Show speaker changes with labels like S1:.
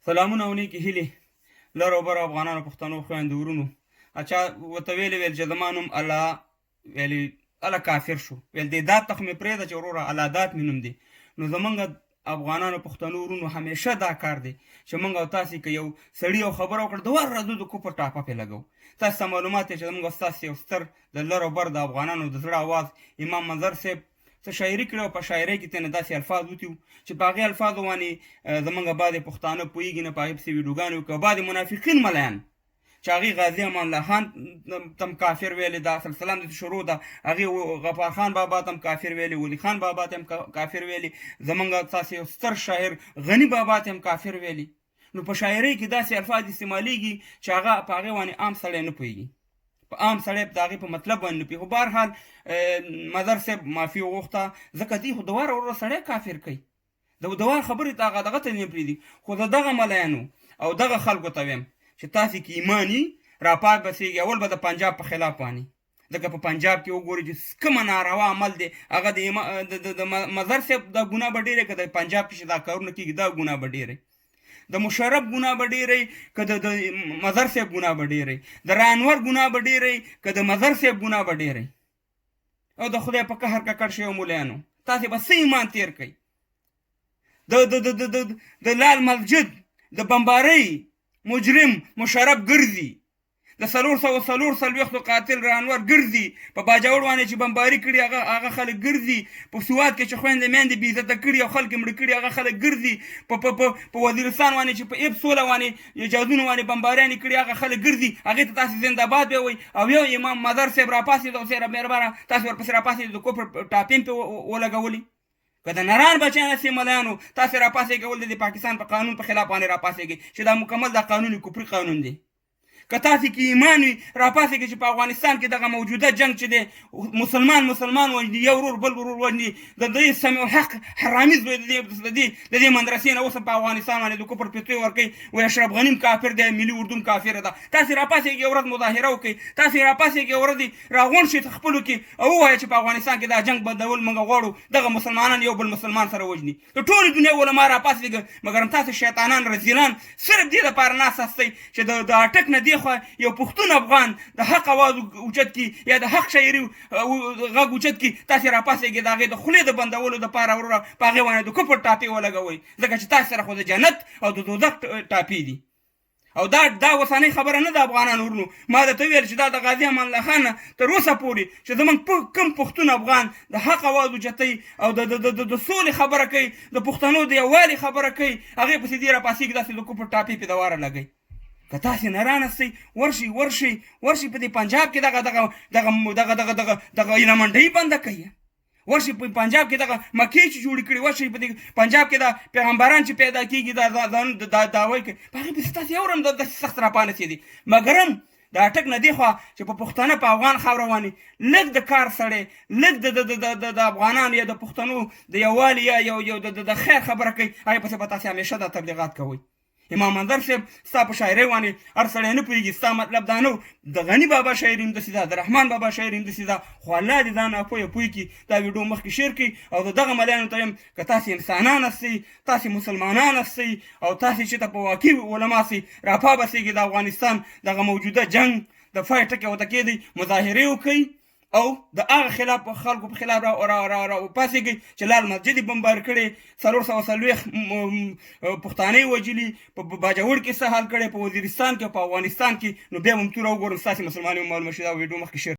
S1: سلامونه او نیکې هیلې لر او بر افغانانو پښتنو خویندو ورونو اچا ورته ویل چې زما نوم الله ویلې الله کافر شو ویل دی داد تخ مې پرېږده چې وروره الله داد مې نوم دی نو زمونږ افغانانو پښتنو ورونو همیشه دا کار دی چې موږ او تاسې که یو سړي یو خبره وکړه دوه ورځو د کفر ټاپه پرې لګوو تاسو ته معلومات دی چې زموږ ستاسې یو ستر د لر او بر د افغانانو د زړه اواز امام منظر صاحب څه شاعري کړې او په شاعرۍ کې ترنه داسې الفاظ وتي چې په هغې الفاظو باندې زموږ بعضې پښتانه پوهېږي نه په هغې پسې ویډیوګانې وکړي او بعضې منافقین ملیان چې هغې غازي امان الله خان تم کافر ویلې دا سلسله داسې شروع ده هغې غفار خان بابا ته هم کافر ویلې ولی خان بابا ته هم کافر ویلې زموږ تاسې یو ستر شاعر غني بابا ته هم کافر ویلې نو په شاعرۍ کې داسې الفاظ استعمالیږي چې هغه په هغې باندې عام سړی نه پوهېږي په عام سړی په د هغې په مطلب باندې نه پوهېږي خو بهرحال مظهر صاحب معافي وغوښته ځکه دوی خو دواره وروره سړی کافر کوي د دوار خبرې ته هغه دغه ته نه پرېږدي خو د دغه ملیانو او دغه خلکو ته ویم چې تاسې کې ایمان وي راپاک بسېږي اول به د پنجاب په خلاف باندې ځکه په پنجاب کې وګورئ چې کومه ناروا عمل دی هغه د مظهر صاحب دا ګناه به ډېره که د پنجاب کې چې دا کارونه کېږي دا ګناه به ډېره د مشرف ګناه به ډېری که د مظهر صاحب ګناه به ډېری د رانور ګناه به ډېری که د مظهر صاحب ګناه به ډېری او د خدای په قهر ککړ شویو ملیانو تاسې به څه ایمان تېر کوئ د لال مسجد د بمبارۍ مجرم مشرف ګرځي د 440 قاتل رانور ګرځي په باجوړ باندې چې بمباري کړي هغه خلک ګرځي په سوات کې چې خویندې میندې بې عزته کړي او خلک مړه کړي هغه خلک ګرځي په وزیرستان باندې چې په ایب سوله باندې جازونو باندې بمباریانې کړي هغه خلک ګرځي هغې ته تاسې زندهباد به وایي او یو امام مظهر صاحب راپاڅېد او صاحب مهربانه تاسې ورپسې راپاڅېد د کفر ټاپین پې ولګولي که د نران بچیان هسې ملیانو تاسې راپاڅېږئ ول د پاکستان په قانون په خلاف باندې راپاڅېږئ چې دا مکمل دا قانون کفري قانون دی که تاسې کې ایمان وي راپاڅېږئ چې په افغانستان کې دغه موجوده جنګ چې دی مسلمان وژني یو ورور بل ورور وژني د دې سمیع الحق حرامي زوی د دې مدرسې نه اوس په افغانستان باندې د کفر فتوې ورکوي وایي اشرف غني کافر دی ملي اردو کافره ده تاسې راپاڅېږئ یو ورځ مظاهره وکړئ تاسې راپاڅېږئ یو ورځ راغونډ شئ خپلو کې او ووایه چې په افغانستان کې دا جنګ بدلول موږ غواړو دغه مسلمانان یو بل مسلمان سره وژني د ټولې دنیا علما راپاڅېږئ مګر تاسې شیطانان رزیلان صرف دې لپاره ناست هستئ چې د اټک نه خو یو پښتون افغان د حق اواز اوچت کی یا د حق شاعري غږ اوچت کی تاسې راپاڅېږئ د هغې د خولې د بندولو دپاره وروره په هغې باندې د کفر ټاپې ولګوئ ځکه چې تاسې سره خو د جنت او د دوزخ ټاپې دي او دا اوسنۍ خبره نه ده افغانانو ورونو ما درته ویل چې دا د غازي امان الله خان نه تر اوسه پورې چې زموږ کوم پښتون افغان د حق اواز اوچتوي او د سولې خبره کوي د پښتنو د یووالي خبره کوي هغې پسې دې راپاڅېږي داسې د کفر ټاپې پې دواره لګوي که تاسې نران هستئ ورشئ په دې پنجاب کې دغه ایلمنډۍ بنده کوي ورشئ په پنجاب کې دغه مکې چې جوړې کړي ورشئ په دې پنجاب کې د پیغمبران چې پیدا کېږي دا دعوی کوي په هغې پسې تاسې یو هم داسې سخت راپانڅېدي مګرم د اټک نه دې خوا چې په پښتانه په افغان خاوره باندې لږ د کار سړی لږ د افغانانو یا د پښتنو د یووالي یا یو د خیر خبره کوي هغې پسې به تاسې همیشه دا تبلیغات کوئ امام منظر صاحب ستا په شاعرۍ باندې هر سړی نه پوهېږي ستا مطلب دا نه د غني بابا شاعري هم داسې ده د رحمان بابا شاعري هم داسې ده خو الله دې دا ناپوهه پوه کړي دا ویډیو مخکې شیر کړي او د دغه ملیانو ته یم که تاسې انسانان هستئ تاسې مسلمانان هستئ او تاسې چې ته په واقعي علما سئ راپابسېږئ د افغانستان دغه موجوده جنګ د فای ټکې ورته کېدی مظاهرې وکړئ او د هغه خلاف خلکو په خلاف راپاڅېږئ چې لال مسجد یې بمبار کړی 440 پښتانه یې وژلي په باجوړ کې څه حال کړی په وزیرستان کې په افغانستان کې نو بیا به هم توره وګورم ستاسې مسلمان یم معلومه شي دا ویډیو مخکې شیر